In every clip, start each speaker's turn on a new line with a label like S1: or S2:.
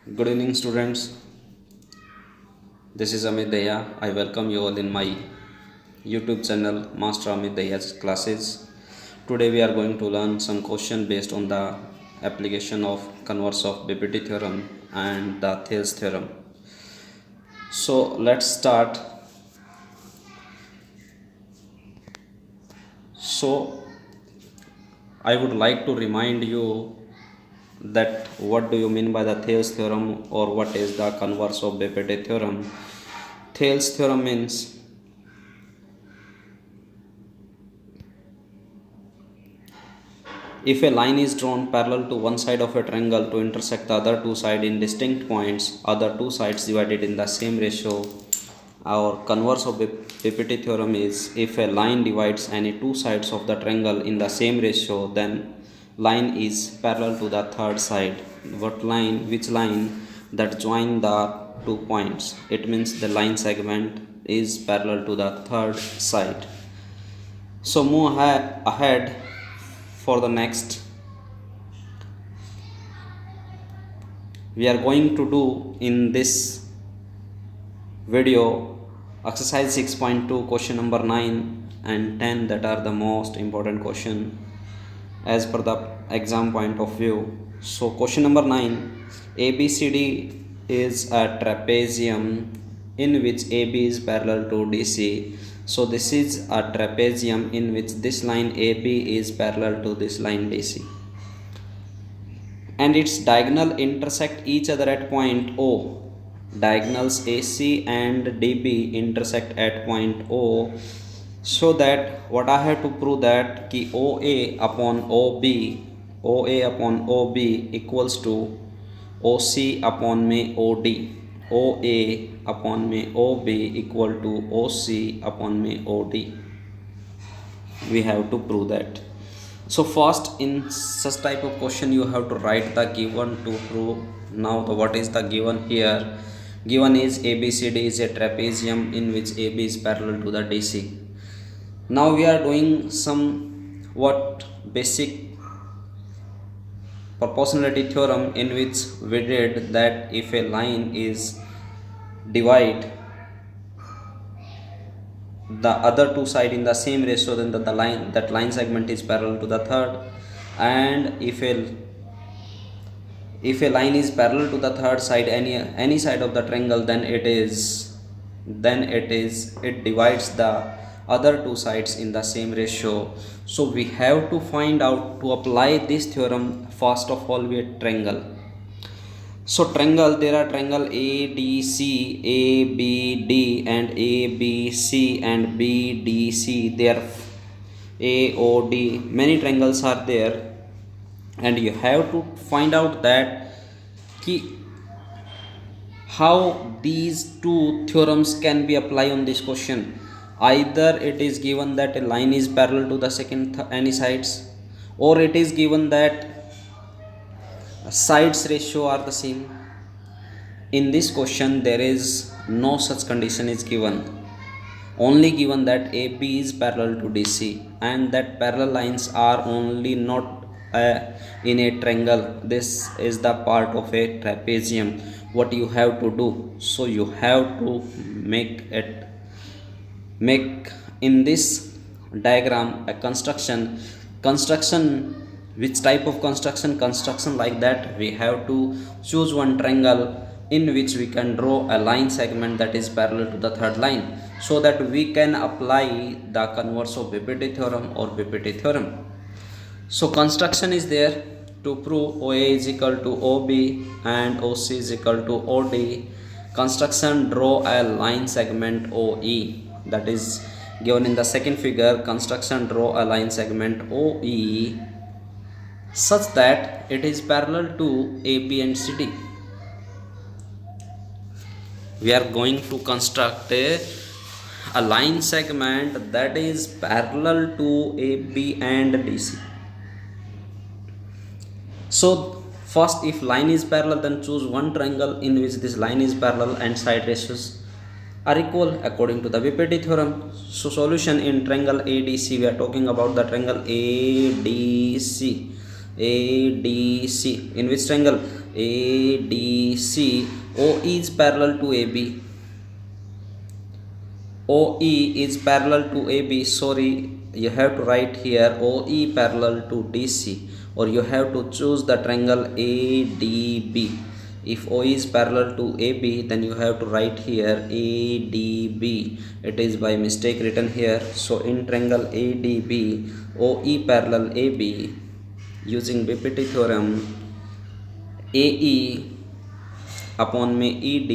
S1: Good evening, students. This is Amit Daya. I welcome you all in my YouTube channel, Master Amit Daya's classes. Today we are going to learn some question based on the application of converse of BPT theorem and the Thales theorem. So let's start. So I would like to remind you that what do you mean by the Thales theorem or what is the converse of BPT theorem. Thales theorem means if a line is drawn parallel to one side of a triangle to intersect the other two sides in distinct points, other two sides divided in the same ratio. Our converse of BPT theorem is if a line divides any two sides of the triangle in the same ratio, then line is parallel to the third side. What line? Which line that join the 2 points? It means the line segment is parallel to the third side. So move ahead for the next. We are going to do in this video exercise 6.2 question number 9 and 10 that are the most important question as per the exam point of view. So question number 9, ABCD is a trapezium in which AB is parallel to DC. So this is a trapezium in which this line AB is parallel to this line DC and its diagonal intersect each other at point O. Diagonals AC and DB intersect at point O, so that what I have to prove that ki OA upon OB equals to OC upon में OD, OA upon में OB equal to OC upon में OD. We have to prove that. So first, in such type of question you have to write the given to prove. Now what is the given here? Given is ABCD is a trapezium in which AB is parallel to the DC. Now we are doing some what basic proportionality theorem in which we did that if a line is divide the other two side in the same ratio, then that line segment is parallel to the third, and if a line is parallel to the third side, any side of the triangle, then it divides the other two sides in the same ratio. So we have to find out to apply this theorem. First of all, we have triangle. So triangle, there are triangle ADC, ABD and ABC and BDC. There AOD. Many triangles are there, and you have to find out that how these two theorems can be applied on this question. Either it is given that a line is parallel to the second any sides, or it is given that sides ratio are the same. In this question there is no such condition is given, only given that AB is parallel to DC and that parallel lines are only not in a triangle. This is the part of a trapezium. What you have to do, so you have to make in this diagram a construction. Which type of construction like that we have to choose one triangle in which we can draw a line segment that is parallel to the third line, so that we can apply the converse of BPT theorem or BPT theorem. So construction is there to prove OA is equal to OB and OC is equal to OD. Construction, draw a line segment OE, that is given in the second figure. Construction, draw a line segment OE such that it is parallel to AP and CD. We are going to construct a line segment that is parallel to AB and DC. So first, if line is parallel, then choose one triangle in which this line is parallel and side ratios are equal according to the BPT theorem. So solution in triangle ADC, we are talking about the triangle ADC. In which triangle? ADC. OE is parallel to AB. OE is parallel to AB. Sorry, you have to write here OE parallel to DC, or you have to choose the triangle ADB. If OE is parallel to AB, then you have to write here ADB. It is by mistake written here. So in triangle ADB, OE parallel AB, using BPT theorem, AE upon में ED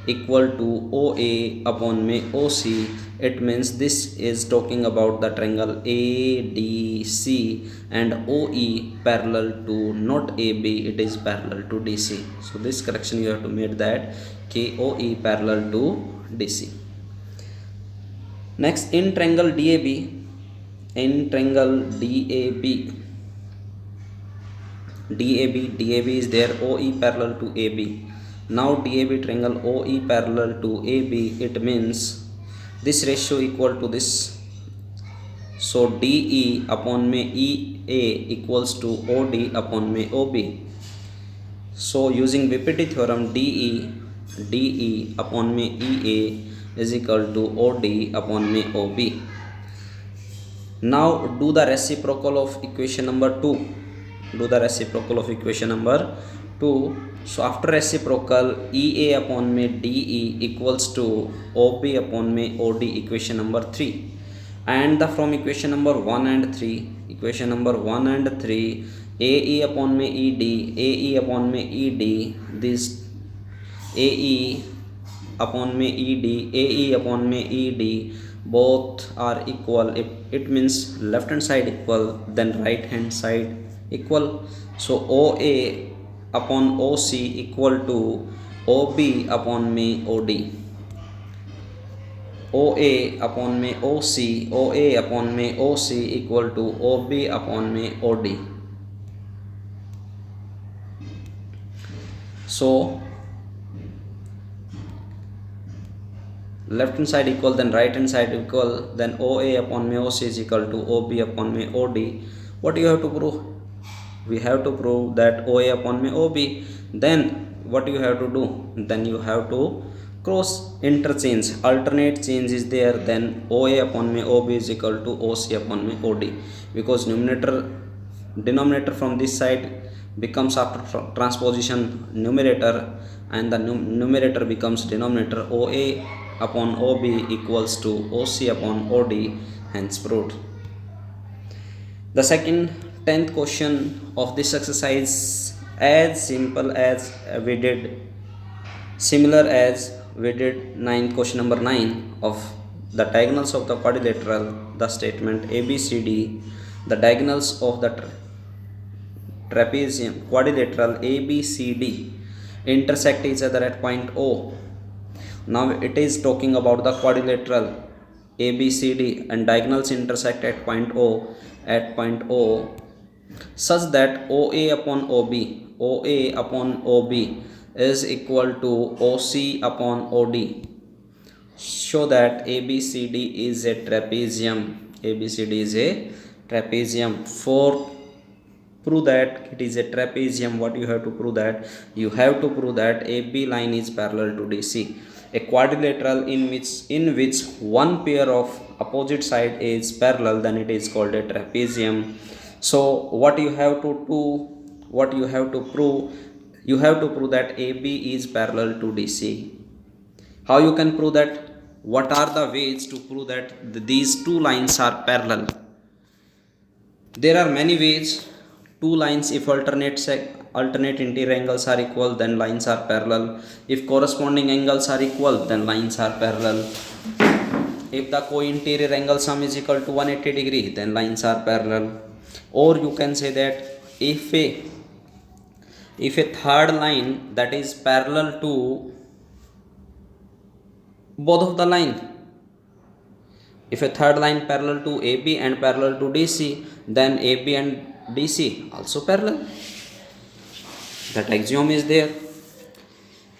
S1: equal to OA upon में OC. It means this is talking about the triangle ADC, and OE parallel to not AB, it is parallel to DC. So this correction you have to make, that KOE parallel to DC. Next, in triangle DAB, DAB is there, OE parallel to AB. Now DAB triangle OE parallel to AB, it means this ratio equal to this. So DE upon में EA equals to OD upon में OB. So using BPT theorem, DE upon में EA is equal to OD upon में OB. Now do the reciprocal of equation number 2. So after reciprocal, EA upon में DE equals to OB upon में OD, equation number 3. And from equation number 1 and 3, AE upon में ED, this AE upon में AE upon में ED, both are equal. It means left hand side equal, then right hand side equal. So OA upon OC equal to OB upon में OD. OA upon में OC equal to OB upon में OD. So left hand side equal, then right hand side equal, then OA upon में OC is equal to OB upon में OD. What you have to prove? We have to prove that OA upon में OB. Then what you have to do? Then you have to cross interchange, alternate change is there. Then OA upon में OB is equal to OC upon में OD, because denominator from this side becomes, after transposition, numerator, and the numerator becomes denominator. OA upon OB equals to OC upon OD, hence proved. The second 10th question of this exercise, as simple as we did, similar as we did question number 9 of the diagonals of the quadrilateral, the statement ABCD, the diagonals of the trapezium quadrilateral ABCD intersect each other at point O. Now it is talking about the quadrilateral ABCD, and diagonals intersect at point O, such that OA upon OB is equal to OC upon OD. Show that ABCD is a trapezium. For prove that it is a trapezium, what you have to prove? That you have to prove that AB line is parallel to DC. A quadrilateral in which one pair of opposite side is parallel, then it is called a trapezium. So what you have to prove? You have to prove that AB is parallel to DC. How you can prove that? What are the ways to prove that these two lines are parallel? There are many ways. Two lines, if alternate interior angles are equal, then lines are parallel. If corresponding angles are equal, then lines are parallel. If the co-interior angle sum is equal to 180 degree, then lines are parallel. Or you can say that if a third line that is parallel to both of the line, if a third line parallel to AB and parallel to DC, then AB and DC also parallel. That axiom is there.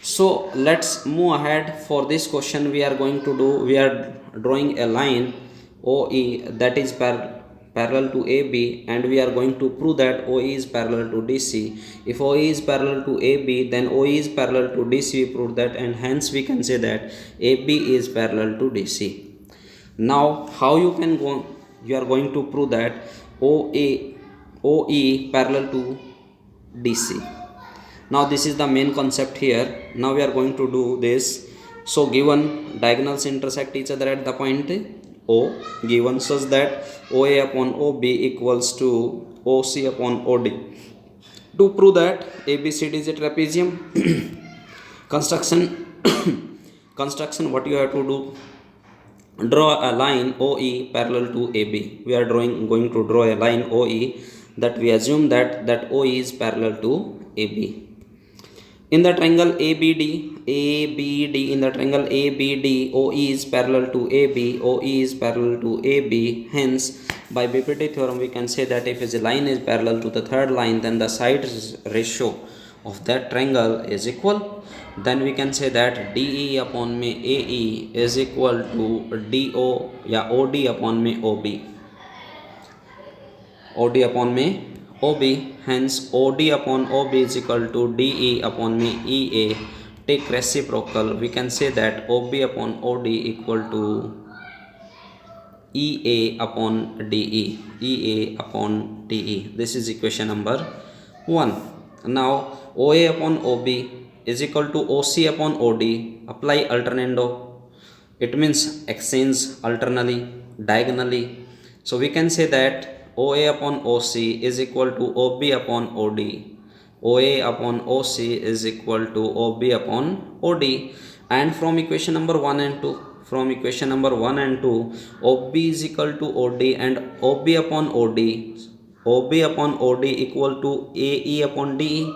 S1: So let's move ahead. For this question we are drawing a line OE that is parallel to AB, and we are going to prove that OE is parallel to DC. If OE is parallel to AB, then OE is parallel to DC. We prove that, and hence we can say that AB is parallel to DC. Now, how you can go? You are going to prove that OE parallel to DC. Now this is the main concept here. Now we are going to do this. So given diagonals intersect each other at the point O, given such that OA upon OB equals to OC upon OD. To prove that ABCD is a trapezium, construction what you have to do, draw a line OE parallel to AB. We are going to draw a line OE, that we assume that OE is parallel to AB. In the triangle ABD, in the triangle ABD, OE is parallel to AB, OE is parallel to AB. Hence, by BPT theorem, we can say that if a line is parallel to the third line, then the side ratio of that triangle is equal. Then we can say that DE upon me AE is equal to OD upon me OB. OD upon me OB, hence OD upon OB is equal to DE upon me EA. Take reciprocal, we can say that OB upon OD equal to EA upon DE. EA upon DE. This is equation number 1. Now OA upon OB is equal to OC upon OD. Apply alternando. It means exchange alternately, diagonally. So we can say that OA upon OC is equal to OB upon OD. OA upon OC is equal to OB upon OD. And from equation number 1 and 2, OB is equal to OD and OB upon OD equal to AE upon DE.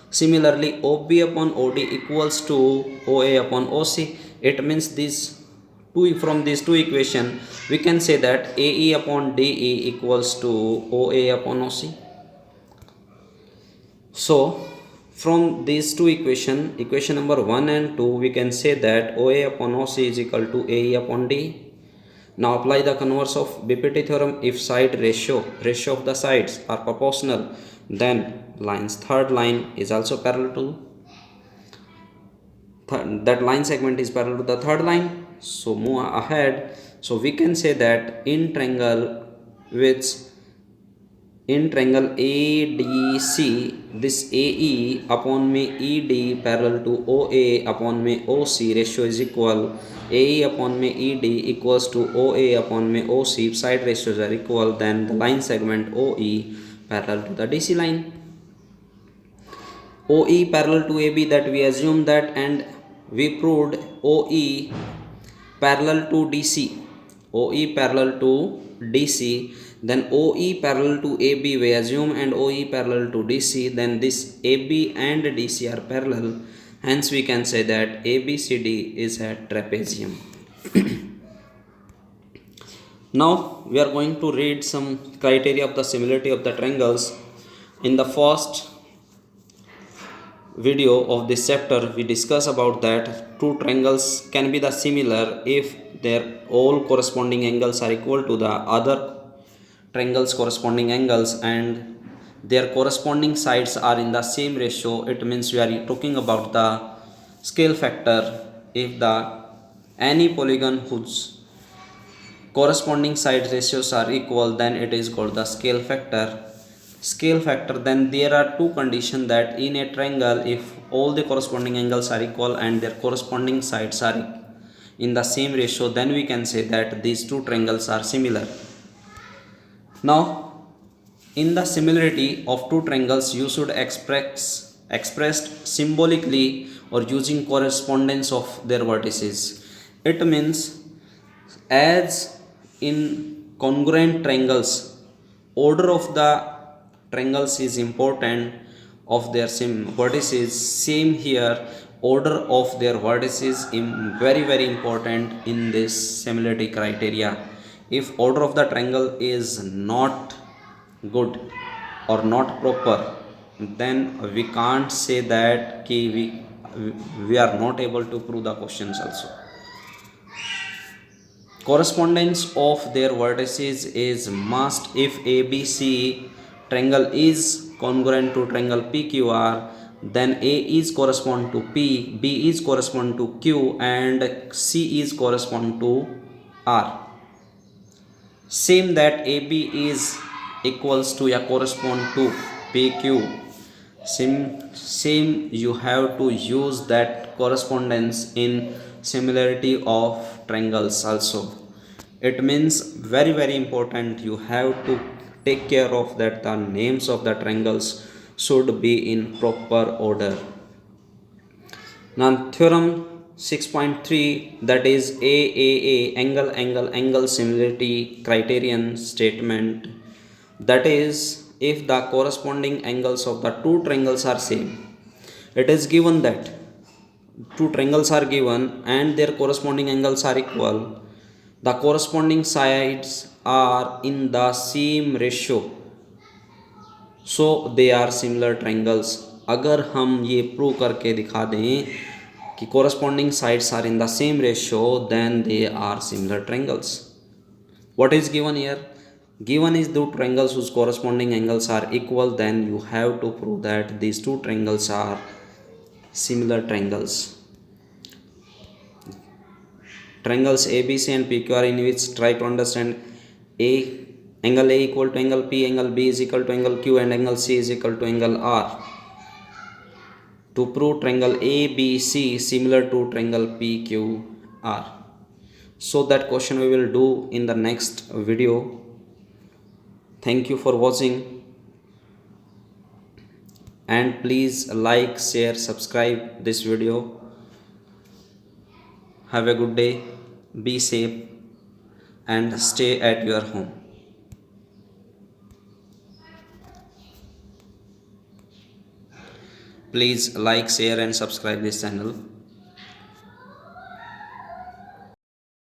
S1: Similarly, OB upon OD equals to OA upon OC. It means from these two equations, we can say that AE upon DE equals to OA upon OC. So, from these two equations, equation number 1 and 2, we can say that OA upon OC is equal to AE upon DE. Now apply the converse of BPT theorem. If side ratio of the sides are proportional, then third line is also parallel to that line segment is parallel to the third line. So move ahead. So we can say that in triangle ADC, this AE upon me ED parallel to OA upon me OC ratio is equal. AE upon me ED equals to OA upon me OC. If side ratios are equal, then the line segment OE parallel to the DC line. OE parallel to AB, that we assume that, and we proved OE parallel to DC. OE parallel to DC. Then OE parallel to AB we assume, and OE parallel to DC. Then this AB and DC are parallel. Hence we can say that ABCD is a trapezium. Now we are going to read some criteria of the similarity of the triangles. In the first video of this chapter, we discuss about that two triangles can be the similar if their all corresponding angles are equal to the other triangles corresponding angles and their corresponding sides are in the same ratio. It means we are talking about the scale factor. If any polygon whose corresponding side ratios are equal, then it is called the scale factor. Then there are two conditions, that in a triangle, if all the corresponding angles are equal and their corresponding sides are in the same ratio, then we can say that these two triangles are similar. Now, in the similarity of two triangles, you should expressed symbolically or using correspondence of their vertices. It means, as in congruent triangles, order of the triangles is important of their vertices. Same here, order of their vertices is very important in this similarity criteria. If order of the triangle is not good or not proper, then we can't say that we are not able to prove the questions also. correspondence of their vertices is must if ABC triangle is congruent to triangle PQR, then A is correspond to P, B is correspond to Q, and C is correspond to R. Same that AB is equals to या correspond to PQ. Same you have to use that correspondence in similarity of triangles also. It means very important you have to take care of that the names of the triangles should be in proper order. Now theorem 6.3, that is AAA, angle similarity criterion statement, that is if the corresponding angles of the two triangles are same. It is given that two triangles are given and their corresponding angles are equal, the corresponding sides are in the same ratio, so they are similar triangles. अगर हम ये prove करके दिखा दें कि corresponding sides are in the same ratio, then they are similar triangles. What is given here? Given is two triangles whose corresponding angles are equal, then you have to prove that these two triangles are similar triangles. Triangles ABC and PQR, in which try to understand A, angle A equal to angle P, angle B is equal to angle Q, and angle C is equal to angle R. To prove triangle ABC similar to triangle PQR. So that question we will do in the next video. Thank you for watching, and please like, share, subscribe this video. Have a good day, be safe, and stay at your home. Please like, share, and subscribe this channel.